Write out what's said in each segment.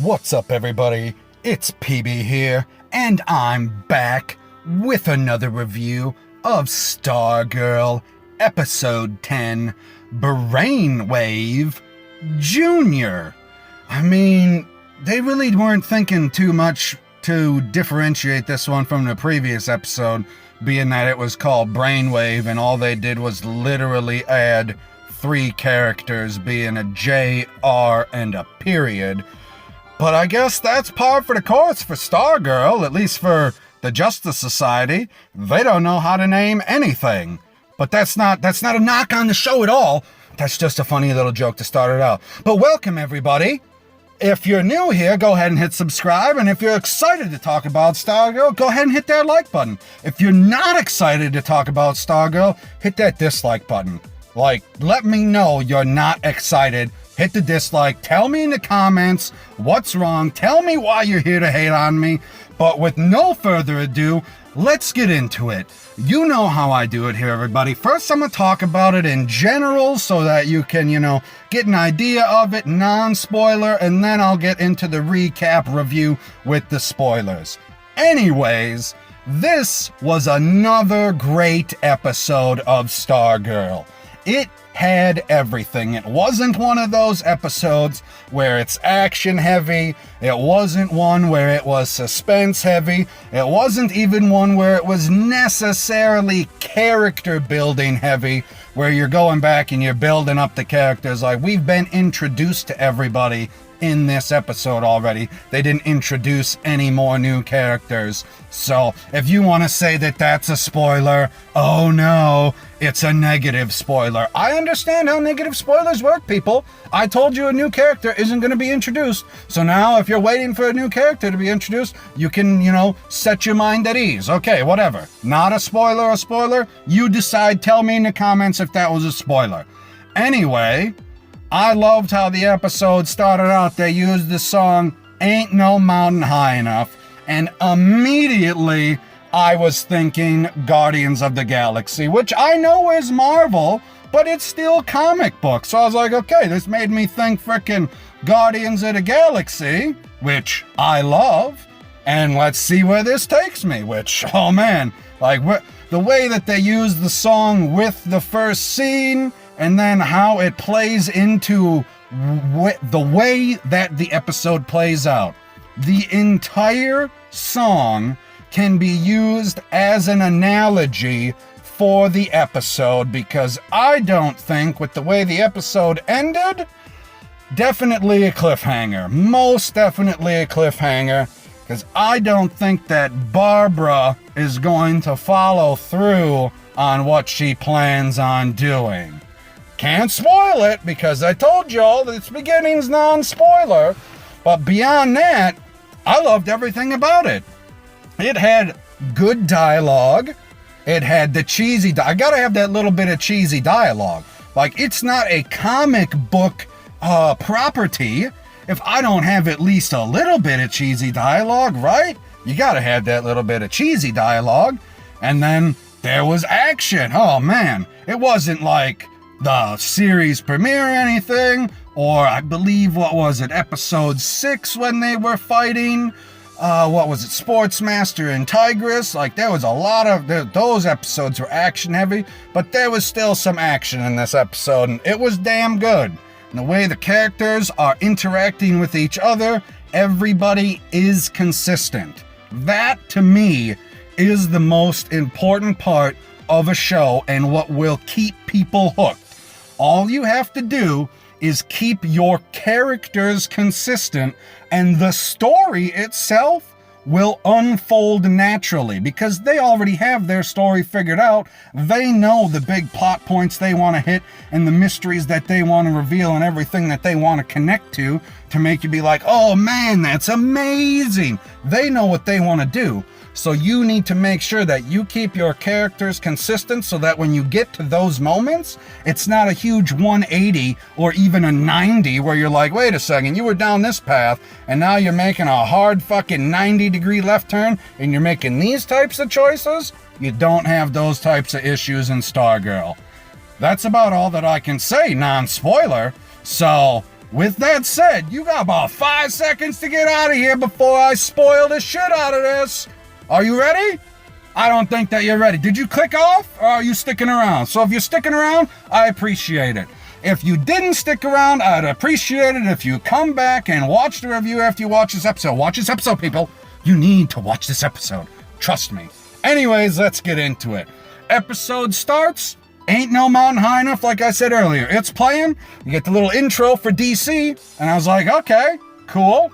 What's up, everybody? It's PB here, and I'm back with another review of Stargirl Episode 10, Brainwave Jr. I mean, they really weren't thinking too much to differentiate this one from the previous episode, being that it was called Brainwave, and all they did was literally add 3 characters, being a J, R, and a period. But I guess that's par for the course for Stargirl, at least for the Justice Society. They don't know how to name anything. But that's not a knock on the show at all. That's just a funny little joke to start it out. But welcome, everybody. If you're new here, go ahead and hit subscribe. And if you're excited to talk about Stargirl, go ahead and hit that like button. If you're not excited to talk about Stargirl, hit that dislike button. Like, let me know you're not excited. Hit the dislike. Tell me in the comments what's wrong. Tell me why you're here to hate on me. But with no further ado, let's get into it. You know how I do it here, everybody. First, I'm going to talk about it in general so that you can, get an idea of it, non-spoiler, and then I'll get into the recap review with the spoilers. Anyways, this was another great episode of Stargirl. It had everything. It wasn't one of those episodes where it's action heavy. It wasn't one where it was suspense heavy. It wasn't even one where it was necessarily character building heavy, where you're going back and you're building up the characters. Like, we've been introduced to everybody in this episode already. They didn't introduce any more new characters. So if you want to say that that's a spoiler, oh no, it's a negative spoiler. I understand how negative spoilers work, people. I told you a new character isn't going to be introduced. So now if you're waiting for a new character to be introduced, you can, set your mind at ease. Okay, whatever. Not a spoiler. You decide. Tell me in the comments if that was a spoiler. Anyway, I loved how the episode started out. They used the song Ain't No Mountain High Enough, and immediately I was thinking Guardians of the Galaxy, which I know is Marvel, but it's still comic book. So I was like, okay, this made me think frickin' Guardians of the Galaxy, which I love, and let's see where this takes me, which, oh man, like the way that they used the song with the first scene, and then how it plays into the way that the episode plays out. The entire song can be used as an analogy for the episode, because I don't think, with the way the episode ended, definitely a cliffhanger. Most definitely a cliffhanger, because I don't think that Barbara is going to follow through on what she plans on doing. Can't spoil it, because I told y'all that its beginning's non-spoiler. But beyond that, I loved everything about it. It had good dialogue. It had the cheesy... I gotta have that little bit of cheesy dialogue. Like, it's not a comic book property if I don't have at least a little bit of cheesy dialogue, right? You gotta have that little bit of cheesy dialogue. And then there was action. Oh, man. It wasn't like the series premiere or anything, or I believe, episode 6 when they were fighting, Sportsmaster and Tigress. Like, there was a lot of, those episodes were action heavy, but there was still some action in this episode, and it was damn good. And the way the characters are interacting with each other, everybody is consistent. That, to me, is the most important part of a show and what will keep people hooked. All you have to do is keep your characters consistent, and the story itself will unfold naturally, because they already have their story figured out. They know the big plot points they want to hit, and the mysteries that they want to reveal, and everything that they want to connect to make you be like, oh man, that's amazing. They know what they want to do. So you need to make sure that you keep your characters consistent, so that when you get to those moments, it's not a huge 180 or even a 90 where you're like, wait a second, you were down this path and now you're making a hard fucking 90-degree left turn and you're making these types of choices. You don't have those types of issues in Stargirl. That's about all that I can say, non-spoiler. So with that said, you got about 5 seconds to get out of here before I spoil the shit out of this. Are you ready? I don't think that you're ready. Did you click off, or are you sticking around? So if you're sticking around, I appreciate it. If you didn't stick around, I'd appreciate it if you come back and watch the review after you watch this episode. Watch this episode, people. You need to watch this episode. Trust me. Anyways, let's get into it. Episode starts. Ain't no mountain high enough, like I said earlier. It's playing. You get the little intro for DC. And I was like, okay, cool.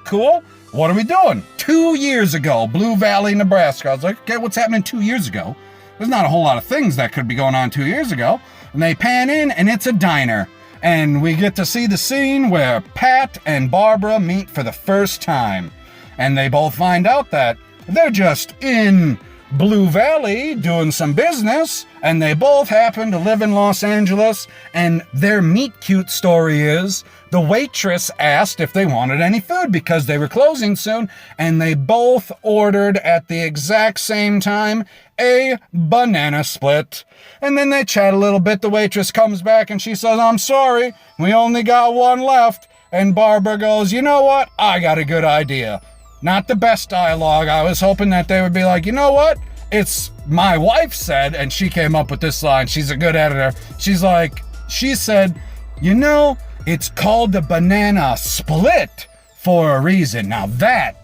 What are we doing? 2 years ago, Blue Valley, Nebraska. I was like, okay, what's happening 2 years ago? There's not a whole lot of things that could be going on 2 years ago. And they pan in, and it's a diner. And we get to see the scene where Pat and Barbara meet for the first time. And they both find out that they're just in Blue Valley doing some business, and they both happen to live in Los Angeles, and their meet cute story is the waitress asked if they wanted any food because they were closing soon, and they both ordered at the exact same time a banana split. And then they chat a little bit. The waitress comes back and she says, I'm sorry, we only got one left. And Barbara goes, you know what? I got a good idea. Not the best dialogue. I was hoping that they would be like, you know what? It's my wife said, and she came up with this line. She's a good editor. She said, you know, it's called the banana split for a reason. Now that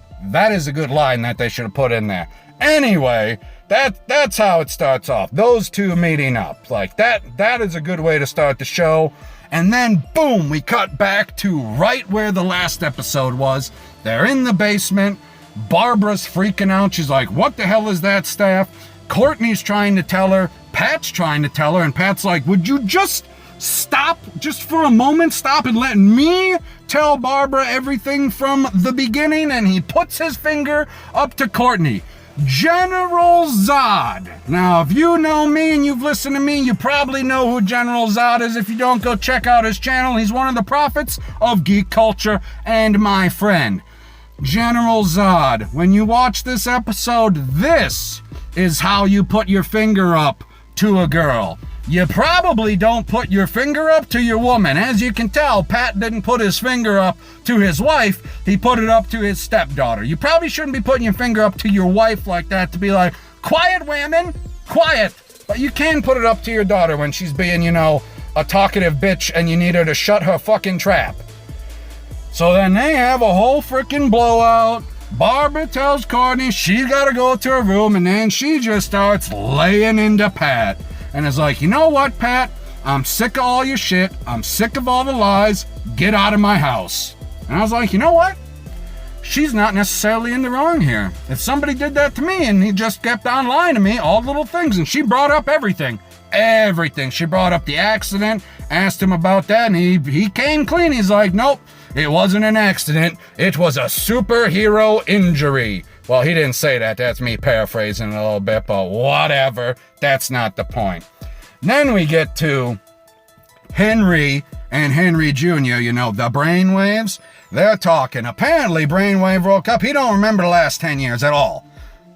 is a good line that they should have put in there. Anyway, that's how it starts off. Those two meeting up. Like that is a good way to start the show. And then, boom, we cut back to right where the last episode was. They're in the basement. Barbara's freaking out. She's like, what the hell is that staff? Courtney's trying to tell her. Pat's trying to tell her. And Pat's like, would you just stop just for a moment? Stop and let me tell Barbara everything from the beginning. And he puts his finger up to Courtney. General Zod. Now, if you know me and you've listened to me, you probably know who General Zod is. If you don't, go check out his channel. He's one of the prophets of geek culture and my friend. General Zod. When you watch this episode, this is how you put your finger up to a girl. You probably don't put your finger up to your woman. As you can tell, Pat didn't put his finger up to his wife. He put it up to his stepdaughter. You probably shouldn't be putting your finger up to your wife like that to be like, quiet, women, quiet. But you can put it up to your daughter when she's being, you know, a talkative bitch and you need her to shut her fucking trap. So then they have a whole freaking blowout. Barbara tells Courtney she's got to go to her room, and then she just starts laying into Pat. And is like, you know what, Pat? I'm sick of all your shit. I'm sick of all the lies. Get out of my house. And I was like, you know what? She's not necessarily in the wrong here. If somebody did that to me and he just kept on lying to me, all little things, and she brought up everything. Everything. She brought up the accident, asked him about that, and he came clean. He's like, nope, it wasn't an accident. It was a superhero injury. Well, he didn't say that. That's me paraphrasing a little bit, but whatever. That's not the point. Then we get to Henry and Henry Jr., you know, the Brainwaves. They're talking. Apparently, Brainwave woke up. He don't remember the last 10 years at all.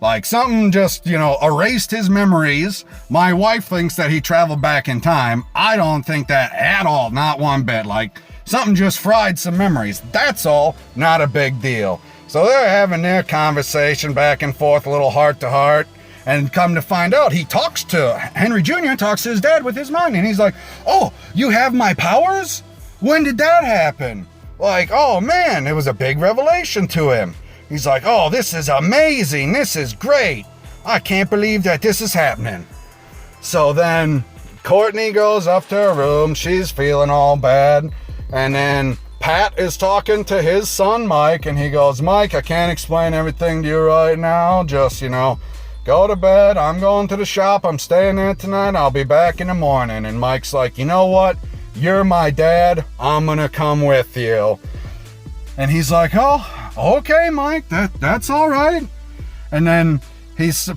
Like, something just, you know, erased his memories. My wife thinks that he traveled back in time. I don't think that at all. Not one bit. Like, something just fried some memories. That's all. Not a big deal. So they're having their conversation back and forth, a little heart to heart, and come to find out, Henry Jr. talks to his dad with his mind, and he's like, oh, you have my powers? When did that happen? Like, oh man, it was a big revelation to him. He's like, oh, this is amazing, this is great. I can't believe that this is happening. So then Courtney goes up to her room, she's feeling all bad, and then Pat is talking to his son, Mike, and he goes, Mike, I can't explain everything to you right now. Just, you know, go to bed. I'm going to the shop. I'm staying there tonight. I'll be back in the morning. And Mike's like, you know what? You're my dad. I'm going to come with you. And he's like, oh, okay, Mike, that's all right. And then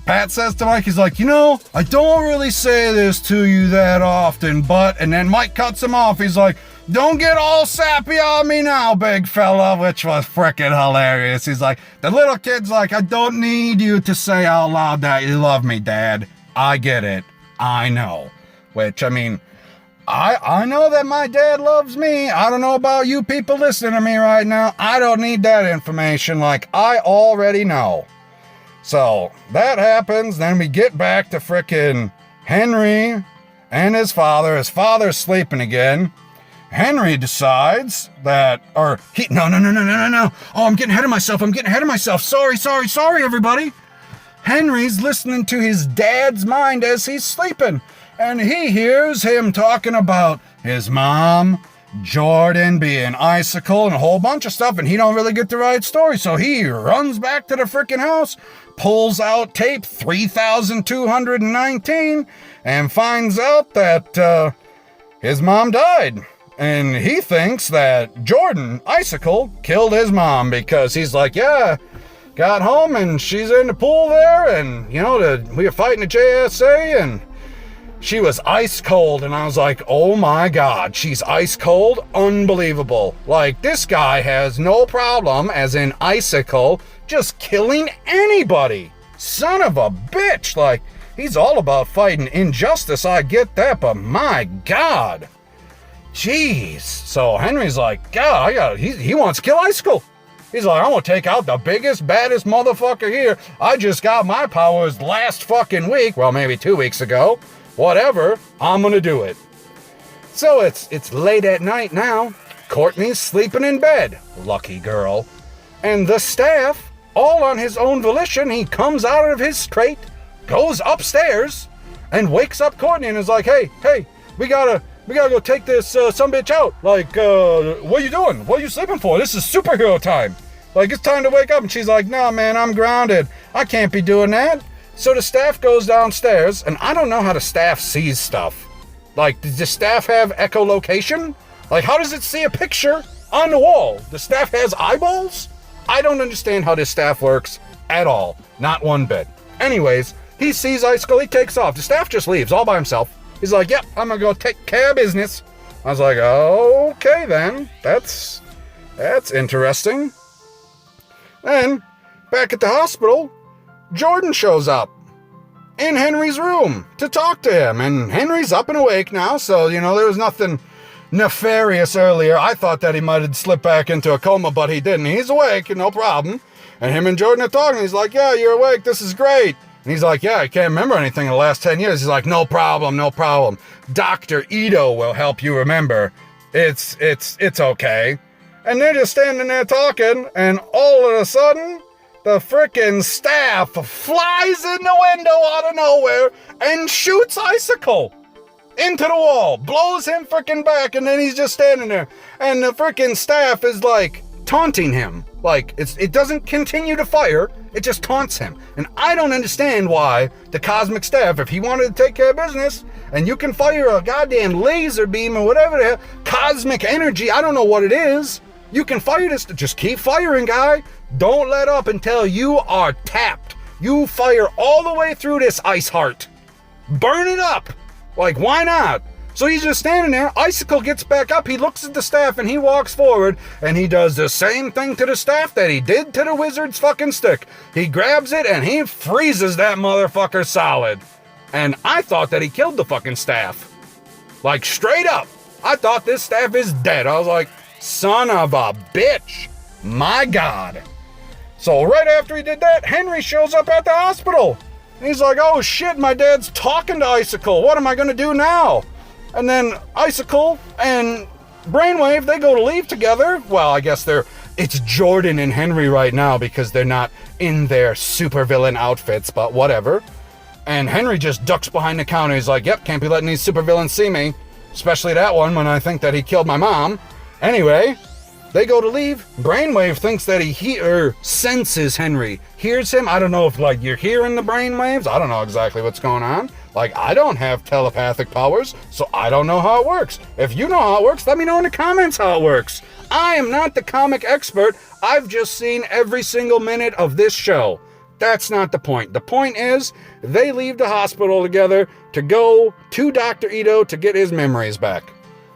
Pat says to Mike, he's like, you know, I don't really say this to you that often, but, and then Mike cuts him off. He's like, don't get all sappy on me now, big fella, which was frickin' hilarious. He's like, the little kid's like, I don't need you to say out loud that you love me, Dad. I get it. I know. Which, I mean, I know that my dad loves me. I don't know about you people listening to me right now. I don't need that information. Like, I already know. So, that happens. Then we get back to frickin' Henry and his father. His father's sleeping again. Henry decides that, no. Oh, I'm getting ahead of myself. Sorry, everybody. Henry's listening to his dad's mind as he's sleeping. And he hears him talking about his mom, Jordan being Icicle, and a whole bunch of stuff, and he don't really get the right story. So he runs back to the frickin' house, pulls out tape 3219, and finds out that his mom died. And he thinks that Jordan, Icicle, killed his mom because he's like, yeah, got home and she's in the pool there, and, we were fighting the JSA, and she was ice cold. And I was like, oh my God, she's ice cold? Unbelievable. Like, this guy has no problem, as in Icicle, just killing anybody. Son of a bitch. Like, he's all about fighting injustice, I get that, but my God. Jeez. So Henry's like, God, he wants to kill Icicle. He's like, I'm gonna take out the biggest, baddest motherfucker here. I just got my powers last fucking week. Well, maybe 2 weeks ago. Whatever, I'm gonna do it. So it's late at night now. Courtney's sleeping in bed. Lucky girl. And the staff, all on his own volition, he comes out of his crate, goes upstairs, and wakes up Courtney and is like, hey, we gotta go take this sumbitch out. Like, what are you doing? What are you sleeping for? This is superhero time. Like, it's time to wake up. And she's like, no, man, I'm grounded. I can't be doing that. So the staff goes downstairs, and I don't know how the staff sees stuff. Like, does the staff have echolocation? Like, how does it see a picture on the wall? The staff has eyeballs? I don't understand how this staff works at all. Not one bit. Anyways, he sees Icicle, he takes off. The staff just leaves all by himself. He's like, yep, I'm gonna go take care of business. I was like, okay then. That's interesting. Then, back at the hospital, Jordan shows up in Henry's room to talk to him. And Henry's up and awake now, so, there was nothing nefarious earlier. I thought that he might have slipped back into a coma, but he didn't. He's awake, no problem. And him and Jordan are talking. He's like, yeah, you're awake. This is great. And he's like, yeah, I can't remember anything in the last 10 years. He's like, no problem. Dr. Ito will help you remember. It's okay. And they're just standing there talking, and all of a sudden, the frickin' staff flies in the window out of nowhere and shoots Icicle into the wall, blows him frickin' back, and then he's just standing there. And the frickin' staff is like taunting him. Like, it doesn't continue to fire, it just taunts him. And I don't understand why the cosmic staff, if he wanted to take care of business, and you can fire a goddamn laser beam or whatever the hell, cosmic energy, I don't know what it is. You can fire this, just keep firing, guy. Don't let up until you are tapped. You fire all the way through this ice heart. Burn it up. Like, why not? So he's just standing there. Icicle gets back up. He looks at the staff and he walks forward and he does the same thing to the staff that he did to the wizard's fucking stick. He grabs it and he freezes that motherfucker solid. And I thought that he killed the fucking staff. Like, straight up. I thought this staff is dead. I was like, son of a bitch. My God. So right after he did that, Henry shows up at the hospital. And he's like, oh shit, my dad's talking to Icicle. What am I going to do now? And then Icicle and Brainwave, they go to leave together. Well, I guess it's Jordan and Henry right now because they're not in their supervillain outfits, but whatever. And Henry just ducks behind the counter. He's like, yep, can't be letting these supervillains see me. Especially that one when I think that he killed my mom. Anyway, they go to leave. Brainwave thinks that he senses Henry. Hears him. I don't know if, like, you're hearing the brainwaves. I don't know exactly what's going on. Like, I don't have telepathic powers, so I don't know how it works. If you know how it works, let me know in the comments how it works. I am not the comic expert. I've just seen every single minute of this show. That's not the point. The point is, they leave the hospital together to go to Dr. Ito to get his memories back.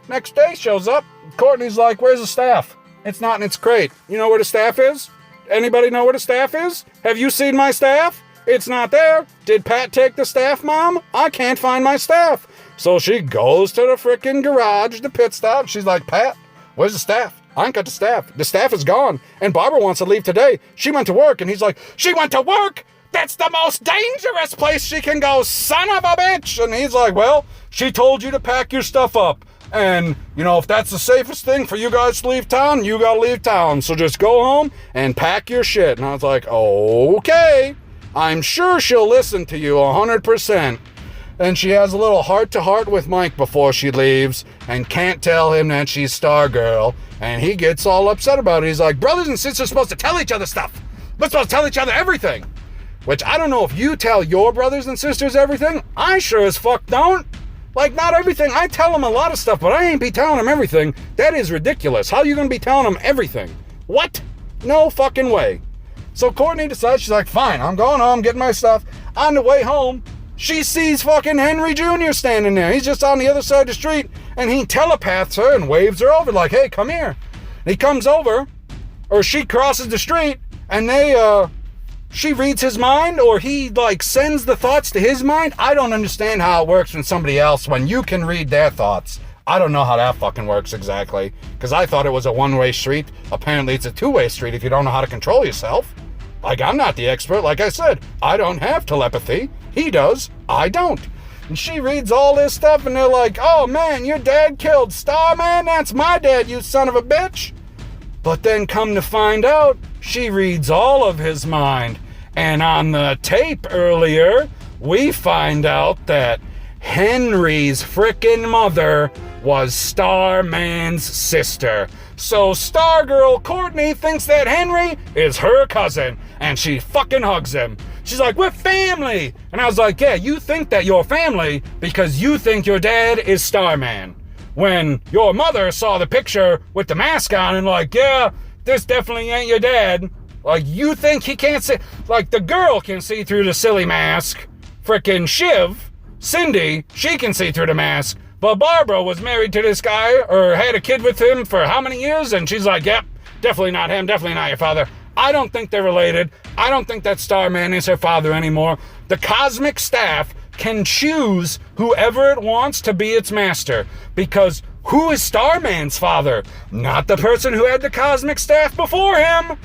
Next day shows up. Courtney's like, where's the staff? It's not in its crate. You know where the staff is? Anybody know where the staff is? Have you seen my staff? It's not there. Did Pat take the staff, Mom? I can't find my staff. So she goes to the freaking garage, the pit stop. She's like, Pat, where's the staff? I ain't got the staff. The staff is gone. And Barbara wants to leave today. She went to work. And he's like, she went to work? That's the most dangerous place she can go, son of a bitch. And he's like, well, she told you to pack your stuff up. And, you know, if that's the safest thing for you guys to leave town, you gotta leave town. So just go home and pack your shit. And I was like, okay, I'm sure she'll listen to you 100%. And she has a little heart-to-heart with Mike before she leaves and can't tell him that she's Stargirl. And he gets all upset about it. He's like, brothers and sisters are supposed to tell each other stuff. We're supposed to tell each other everything. Which I don't know if you tell your brothers and sisters everything. I sure as fuck don't. Like, not everything. I tell them a lot of stuff, but I ain't be telling them everything. That is ridiculous. How are you going to be telling them everything? What? No fucking way. So Courtney decides, she's like, fine, I'm going home, getting my stuff. On the way home, she sees fucking Henry Jr. standing there. He's just on the other side of the street, and he telepaths her and waves her over like, hey, come here. And he comes over, or she crosses the street, and she reads his mind, or he, like, sends the thoughts to his mind. I don't understand how it works from somebody else when you can read their thoughts. I don't know how that fucking works exactly, because I thought it was a one-way street. Apparently it's a two-way street if you don't know how to control yourself. Like, I'm not the expert. Like I said, I don't have telepathy. He does. I don't. And she reads all this stuff, and they're like, oh, man, your dad killed Starman? That's my dad, you son of a bitch. But then come to find out, she reads all of his mind. And on the tape earlier, we find out that Henry's frickin' mother was Starman's sister. So Stargirl Courtney thinks that Henry is her cousin, and she fucking hugs him. She's like, we're family. And I was like, yeah, you think that you're family because you think your dad is Starman. When your mother saw the picture with the mask on and like, yeah, this definitely ain't your dad. Like, you think he can't see, like, the girl can see through the silly mask. Frickin' Shiv, Cindy, she can see through the mask. But Barbara was married to this guy, or had a kid with him for how many years? And she's like, yep, definitely not him, definitely not your father. I don't think they're related. I don't think that Starman is her father anymore. The cosmic staff can choose whoever it wants to be its master. Because who is Starman's father? Not the person who had the cosmic staff before him.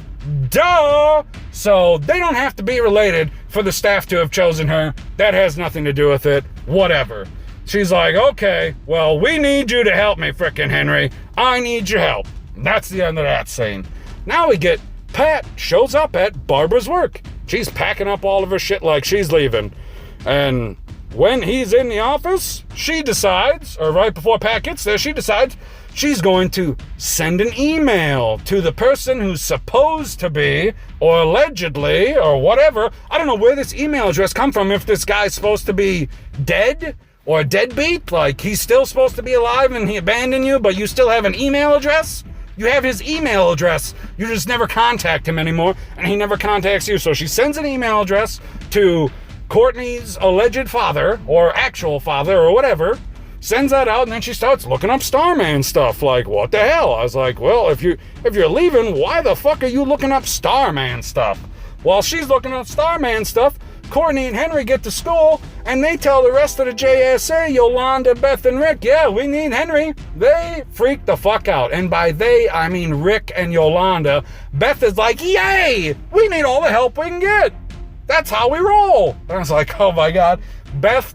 Duh! So they don't have to be related for the staff to have chosen her. That has nothing to do with it. Whatever. She's like, okay, well, we need you to help me, frickin' Henry. I need your help. That's the end of that scene. Now we get Pat shows up at Barbara's work. She's packing up all of her shit like she's leaving. And when he's in the office, she decides, or right before Pat gets there, she decides she's going to send an email to the person who's supposed to be, or allegedly, or whatever. I don't know where this email address come from, if this guy's supposed to be dead, or deadbeat, like he's still supposed to be alive and he abandoned you, but you still have an email address? You have his email address. You just never contact him anymore, and he never contacts you. So she sends an email address to Courtney's alleged father, or actual father, or whatever, sends that out, and then she starts looking up Starman stuff. Like, what the hell? I was like, well, if you're leaving, why the fuck are you looking up Starman stuff? While she's looking up Starman stuff, Courtney and Henry get to school, and they tell the rest of the JSA, Yolanda, Beth, and Rick, yeah, we need Henry. They freak the fuck out. And by they, I mean Rick and Yolanda. Beth is like, yay! We need all the help we can get. That's how we roll. And I was like, oh my God. Beth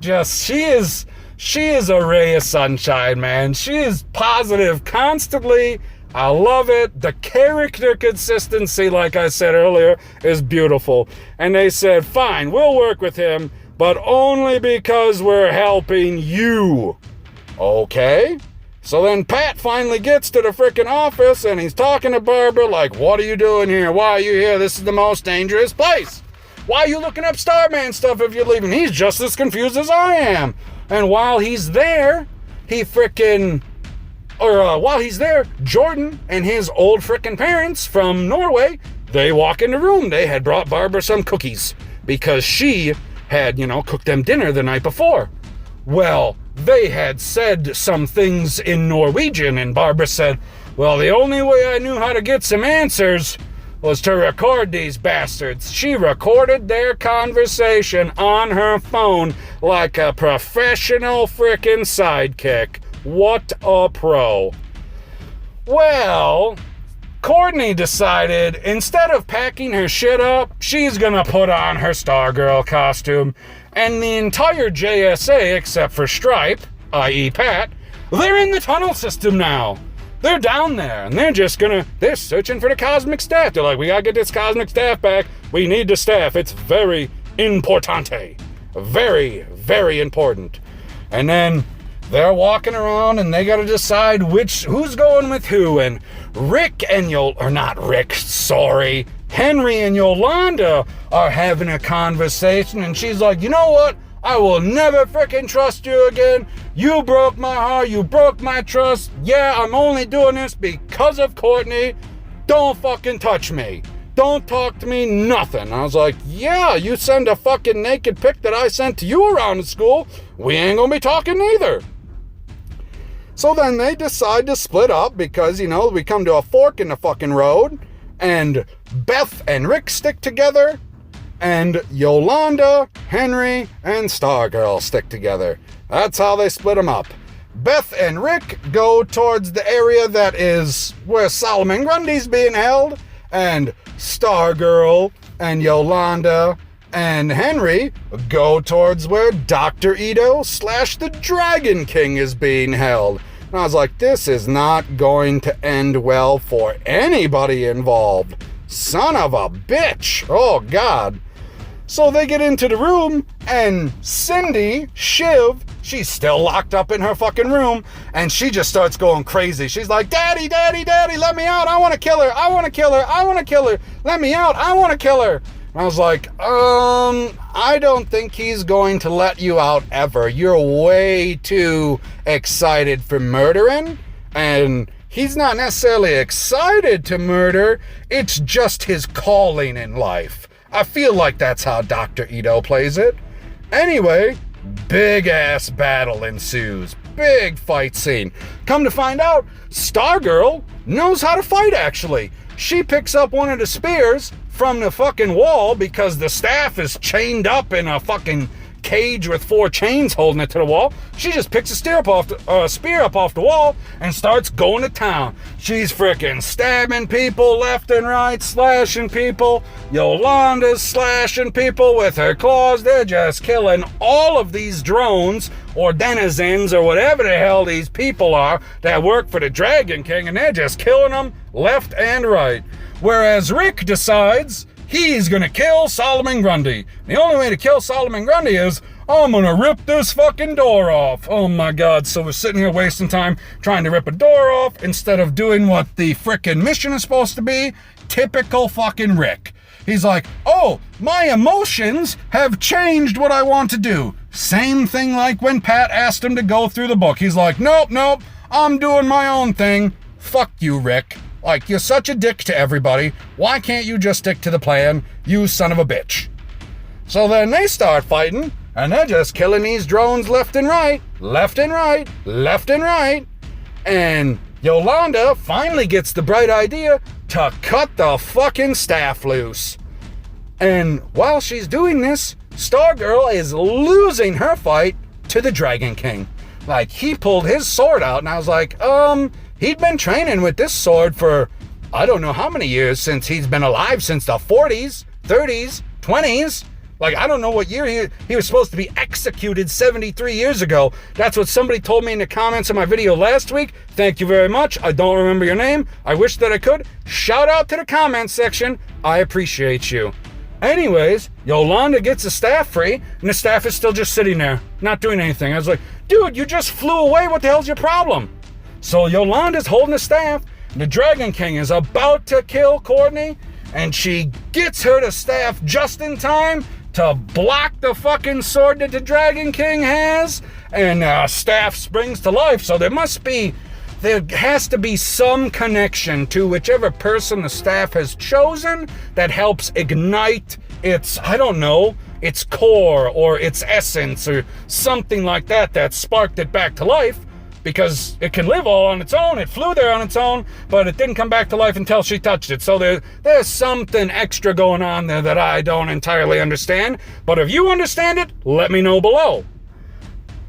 she is a ray of sunshine, man. She is positive constantly. I love it. The character consistency, like I said earlier, is beautiful. And they said, fine, we'll work with him, but only because we're helping you. Okay? So then Pat finally gets to the frickin' office, and he's talking to Barbara like, what are you doing here? Why are you here? This is the most dangerous place. Why are you looking up Starman stuff if you're leaving? He's just as confused as I am. And while he's there, while he's there, Jordan and his old frickin' parents from Norway, they walk in the room. They had brought Barbara some cookies because she had, cooked them dinner the night before. Well, they had said some things in Norwegian, and Barbara said, well, the only way I knew how to get some answers was to record these bastards. She recorded their conversation on her phone like a professional frickin' sidekick. What a pro. Well, Courtney decided instead of packing her shit up, she's gonna put on her Stargirl costume. And the entire JSA, except for Stripe, i.e. Pat, they're in the tunnel system now. They're down there, and they're searching for the cosmic staff. They're like, we gotta get this cosmic staff back. We need the staff. It's very importante. Very, very important. And then they're walking around, and they gotta decide who's going with who. And Henry and Yolanda are having a conversation, and she's like, you know what? I will never frickin' trust you again. You broke my heart. You broke my trust. Yeah, I'm only doing this because of Courtney. Don't fucking touch me. Don't talk to me, nothing. I was like, yeah, you send a fucking naked pic that I sent to you around the school, we ain't gonna be talking either. So then they decide to split up because, we come to a fork in the fucking road, and Beth and Rick stick together, and Yolanda, Henry, and Stargirl stick together. That's how they split them up. Beth and Rick go towards the area that is where Solomon Grundy's being held, and Stargirl and Yolanda and Henry go towards where Dr. Ito / the Dragon King is being held. And I was like, this is not going to end well for anybody involved. Son of a bitch. Oh, God. So they get into the room, and Cindy, Shiv, she's still locked up in her fucking room, and she just starts going crazy. She's like, Daddy, Daddy, Daddy, let me out. I want to kill her. I want to kill her. I want to kill her. Let me out. I want to kill her. And I was like, I don't think he's going to let you out ever. You're way too excited for murdering, and he's not necessarily excited to murder. It's just his calling in life. I feel like that's how Dr. Ito plays it. Anyway, big ass battle ensues. Big fight scene. Come to find out, Stargirl knows how to fight, actually. She picks up one of the spears from the fucking wall because the staff is chained up in a fucking cage with 4 chains holding it to the wall. She just picks a spear up off the wall and starts going to town. She's freaking stabbing people left and right, slashing people. Yolanda's slashing people with her claws. They're just killing all of these drones or denizens or whatever the hell these people are that work for the Dragon King, and they're just killing them left and right. Whereas Rick decides he's gonna kill Solomon Grundy. The only way to kill Solomon Grundy is, I'm gonna rip this fucking door off. Oh my God, so we're sitting here wasting time trying to rip a door off instead of doing what the frickin' mission is supposed to be. Typical fucking Rick. He's like, oh, my emotions have changed what I want to do. Same thing like when Pat asked him to go through the book. He's like, nope, I'm doing my own thing. Fuck you, Rick. Like, you're such a dick to everybody. Why can't you just stick to the plan, you son of a bitch? So then they start fighting, and they're just killing these drones left and right, left and right, left and right. And Yolanda finally gets the bright idea to cut the fucking staff loose. And while she's doing this, Stargirl is losing her fight to the Dragon King. Like, he pulled his sword out, and I was like, he'd been training with this sword for I don't know how many years, since he's been alive, since the 40s, 30s, 20s. Like, I don't know what year he was supposed to be executed 73 years ago. That's what somebody told me in the comments of my video last week. Thank you very much. I don't remember your name. I wish that I could. Shout out to the comments section. I appreciate you. Anyways, Yolanda gets the staff free, and the staff is still just sitting there, not doing anything. I was like, dude, you just flew away. What the hell's your problem? So Yolanda's holding the staff. The Dragon King is about to kill Courtney, and she gets her the staff just in time to block the fucking sword that the Dragon King has, and staff springs to life. So there has to be some connection to whichever person the staff has chosen that helps ignite its, I don't know, its core or its essence or something like that that sparked it back to life. because it can live all on its own. It flew there on its own, but it didn't come back to life until she touched it. So there's something extra going on there that I don't entirely understand. But if you understand it, let me know below.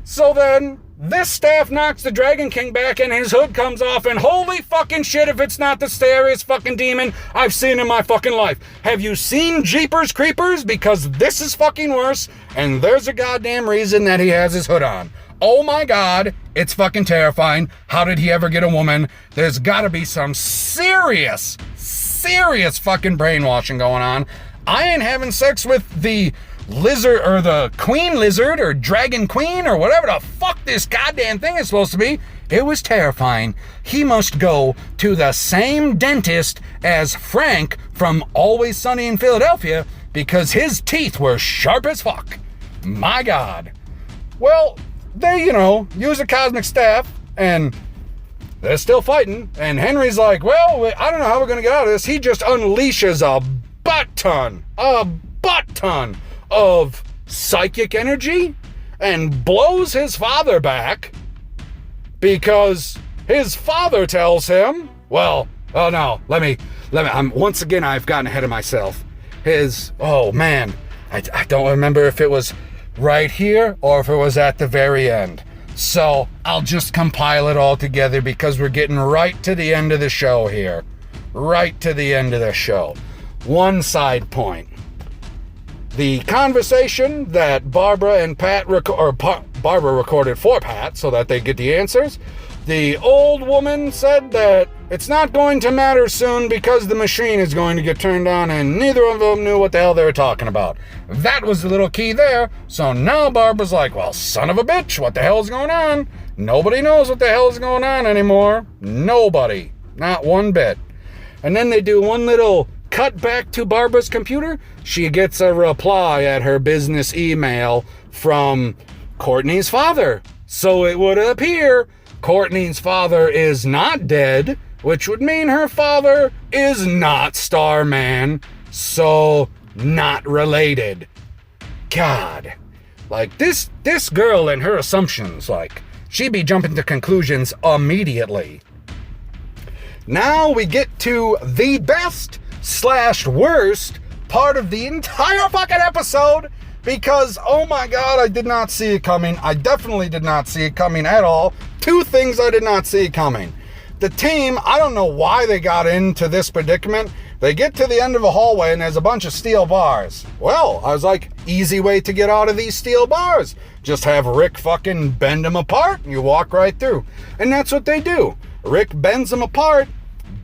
So then, this staff knocks the Dragon King back and his hood comes off, and holy fucking shit if it's not the scariest fucking demon I've seen in my fucking life. Have you seen Jeepers Creepers? Because this is fucking worse, and there's a goddamn reason that he has his hood on. Oh my god, it's fucking terrifying. How did he ever get a woman? There's gotta be some serious fucking brainwashing going on. I ain't having sex with the lizard or the queen lizard or dragon queen or whatever the fuck this goddamn thing is supposed to be. It was terrifying. He must go to the same dentist as Frank from Always Sunny in Philadelphia because his teeth were sharp as fuck. My god. Well, they, use a cosmic staff, and they're still fighting, and Henry's like, well, I don't know how we're gonna get out of this. He just unleashes a butt ton of psychic energy and blows his father back because his father tells him, well, oh no, let me, once again, I've gotten ahead of myself. I don't remember if it was right here or if it was at the very end. So I'll just compile it all together because we're getting right to the end of the show here. Right to the end of the show. One side point. The conversation that Barbara and Pat Barbara recorded for Pat so that they get the answers. The old woman said that it's not going to matter soon because the machine is going to get turned on, and neither of them knew what the hell they were talking about. That was the little key there. So now Barbara's like, well, son of a bitch, what the hell's going on? Nobody knows what the hell is going on anymore. Nobody. Not one bit. And then they do one little cut back to Barbara's computer. She gets a reply at her business email from Courtney's father. So it would appear Courtney's father is not dead, which would mean her father is not Starman, so not related. God, like this girl and her assumptions, like she'd be jumping to conclusions immediately. Now we get to the best/worst part of the entire fucking episode, because, oh my god, I did not see it coming. I definitely did not see it coming at all. Two things I did not see coming. The team, I don't know why they got into this predicament. They get to the end of a hallway and there's a bunch of steel bars. Well, I was like, easy way to get out of these steel bars. Just have Rick fucking bend them apart and you walk right through. And that's what they do. Rick bends them apart.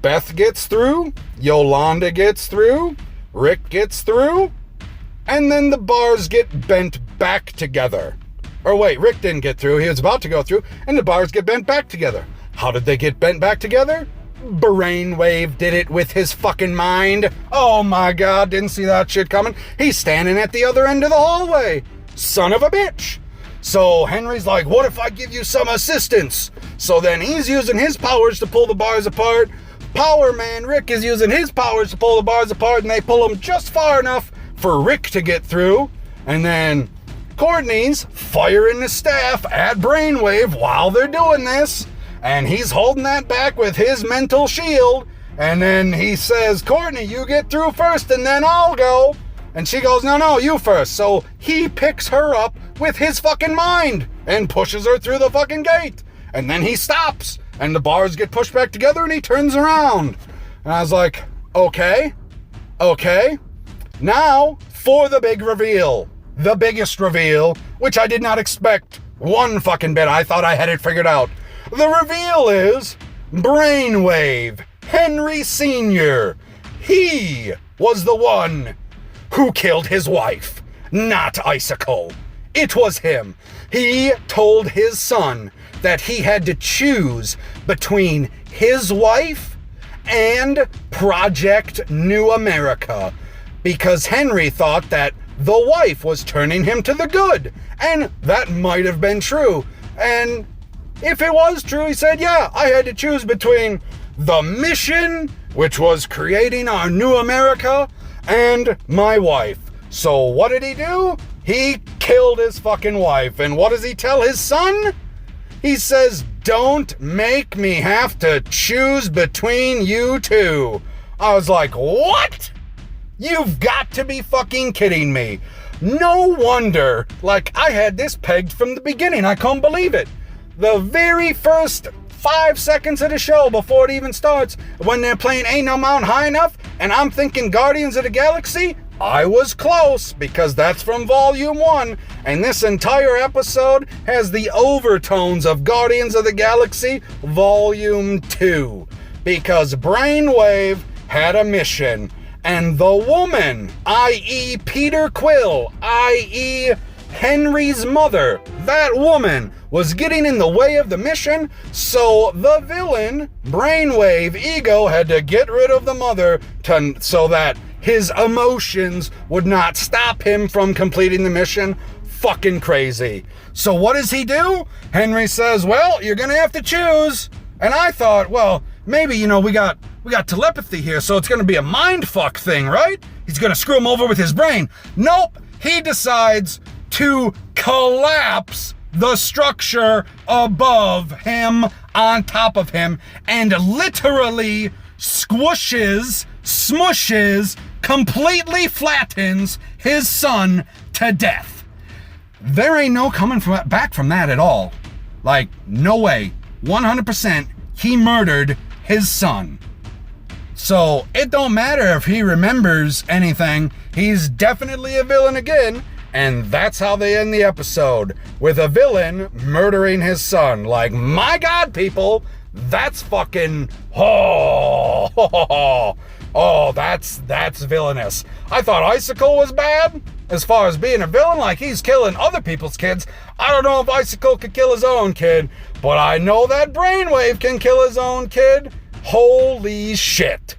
Beth gets through. Yolanda gets through. Rick gets through. And then the bars get bent back together. Or wait, Rick didn't get through. He was about to go through, and the bars get bent back together. How did they get bent back together? Brainwave did it with his fucking mind. Oh my god, didn't see that shit coming. He's standing at the other end of the hallway. Son of a bitch. So Henry's like, what if I give you some assistance? So then he's using his powers to pull the bars apart. Power Man Rick is using his powers to pull the bars apart, and they pull them just far enough for Rick to get through. And then Courtney's firing the staff at Brainwave while they're doing this, and he's holding that back with his mental shield. And then he says, Courtney, you get through first and then I'll go. And she goes, no, you first. So he picks her up with his fucking mind and pushes her through the fucking gate. And then he stops and the bars get pushed back together and he turns around. And I was like, okay. Now for the big reveal. The biggest reveal, which I did not expect one fucking bit. I thought I had it figured out. The reveal is Brainwave, Henry Sr. He was the one who killed his wife, not Icicle. It was him. He told his son that he had to choose between his wife and Project New America, because Henry thought that the wife was turning him to the good, and that might have been true. And if it was true, he said, yeah, I had to choose between the mission, which was creating our new America, and my wife. So what did he do? He killed his fucking wife. And what does he tell his son? He says, "Don't make me have to choose between you two." I was like, what? You've got to be fucking kidding me. No wonder, like, I had this pegged from the beginning. I couldn't believe it. The very first 5 seconds of the show before it even starts, when they're playing Ain't No Mountain High Enough, and I'm thinking Guardians of the Galaxy, I was close, because that's from Volume 1, and this entire episode has the overtones of Guardians of the Galaxy Volume 2, because Brainwave had a mission, and the woman, i.e. Peter Quill, i.e. Henry's mother, that woman was getting in the way of the mission, so the villain, Brainwave Ego, had to get rid of the mother so that his emotions would not stop him from completing the mission. Fucking crazy. So what does he do? Henry says, well, you're gonna have to choose. And I thought, well, maybe, we got telepathy here, so it's gonna be a mind fuck thing, right? He's gonna screw him over with his brain. Nope, he decides to collapse the structure above him, on top of him, and literally smushes, completely flattens his son to death. There ain't no coming back from that at all. Like, no way. 100% he murdered his son. So it don't matter if he remembers anything. He's definitely a villain again. And that's how they end the episode, with a villain murdering his son. Like, my God, people, that's fucking, that's villainous. I thought Icicle was bad as far as being a villain, like he's killing other people's kids. I don't know if Icicle could kill his own kid, but I know that Brainwave can kill his own kid. Holy shit.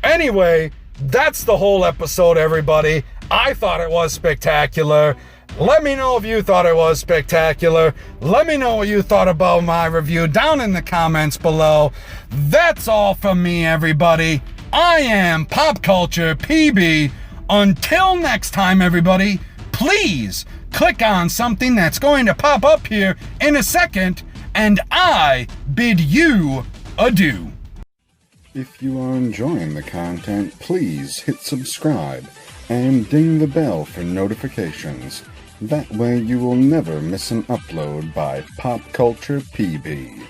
Anyway, that's the whole episode, everybody. I thought it was spectacular. Let me know if you thought it was spectacular. Let me know what you thought about my review down in the comments below. That's all from me, everybody. I am Pop Culture PB. Until next time, everybody, please click on something that's going to pop up here in a second, and I bid you adieu. If you are enjoying the content, please hit subscribe and ding the bell for notifications. That way you will never miss an upload by Pop Culture PB.